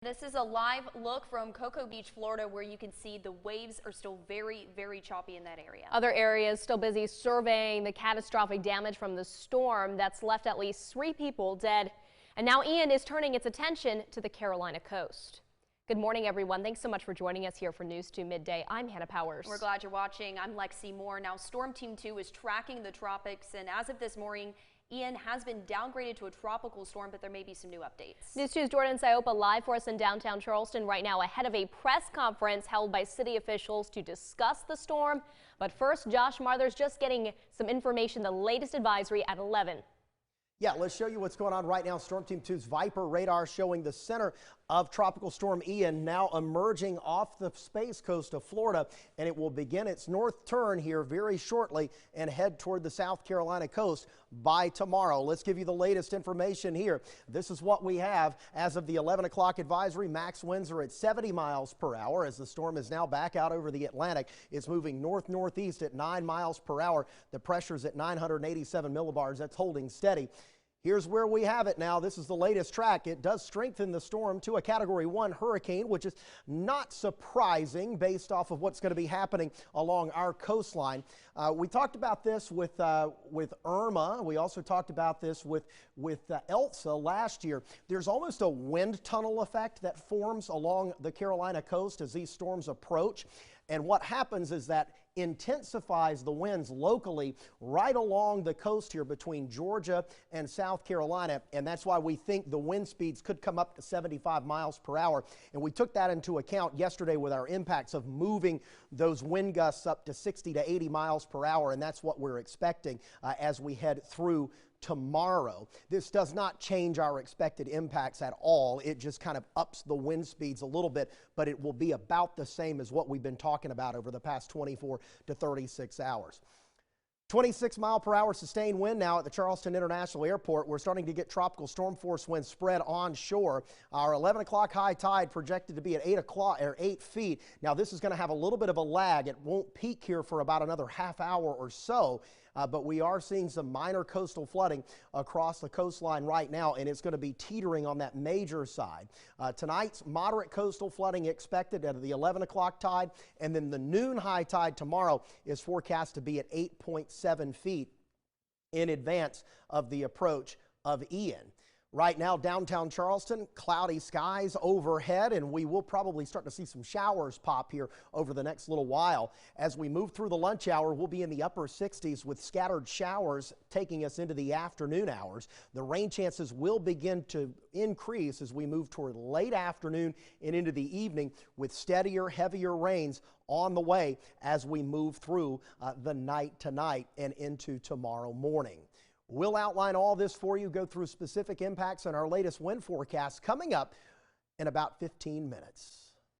This is a live look from Cocoa Beach, Florida, where you can see the waves are still very choppy in that area. Other areas still busy surveying the catastrophic damage from the storm that's left at least 3 people dead. And now Ian is turning its attention to the Carolina coast. Good morning, everyone. Thanks so much for joining us here for News 2 Midday. I'm Hannah Powers. We're glad you're watching. I'm Lexi Moore. Now, Storm Team 2 is tracking the tropics, and as of this morning, Ian has been downgraded to a tropical storm, but there may be some new updates. News 2's Jordan Siopa live for us in downtown Charleston right now ahead of a press conference held by city officials to discuss the storm. But first, Josh Marther's just getting some information, the latest advisory at 11. Yeah, let's show you what's going on right now. Storm Team 2's Viper radar showing the center of Tropical Storm Ian now emerging off the space coast of Florida, and it will begin its north turn here very shortly and head toward the South Carolina coast by tomorrow. Let's give you the latest information here. This is what we have as of the 11 o'clock advisory. Max winds are at 70 miles per hour as the storm is now back out over the Atlantic. It's moving north-northeast at 9 miles per hour. The pressure's at 987 millibars. That's holding steady. Here's where we have it now. This is the latest track. It does strengthen the storm to a Category 1 hurricane, which is not surprising based off of what's going to be happening along our coastline. We talked about this with Irma. We also talked about this with Elsa last year. There's almost a wind tunnel effect that forms along the Carolina coast as these storms approach. And what happens is that intensifies the winds locally right along the coast here between Georgia and South Carolina, and that's why we think the wind speeds could come up to 75 miles per hour. And we took that into account yesterday with our impacts of moving those wind gusts up to 60 to 80 miles per hour, and that's what we're expecting as we head through tomorrow. This does not change our expected impacts at all. It just kind of ups the wind speeds a little bit, but it will be about the same as what we've been talking about over the past 24 to 36 hours. 26 mile per hour sustained wind now at the Charleston International Airport. We're starting to get tropical storm force winds spread onshore. Our 11 o'clock high tide projected to be at 8 feet. Now this is going to have a little bit of a lag. It won't peak here for about another half hour or so. But we are seeing some minor coastal flooding across the coastline right now, and it's going to be teetering on that major side. Tonight's moderate coastal flooding expected at the 11 o'clock tide, and then the noon high tide tomorrow is forecast to be at 8.7 feet in advance of the approach of Ian. Right now, downtown Charleston, cloudy skies overhead, and we will probably start to see some showers pop here over the next little while. As we move through the lunch hour, we'll be in the upper 60s with scattered showers taking us into the afternoon hours. The rain chances will begin to increase as we move toward late afternoon and into the evening with steadier, heavier rains on the way as we move through the night tonight and into tomorrow morning. We'll outline all this for you, go through specific impacts on our latest wind forecast coming up in about 15 minutes.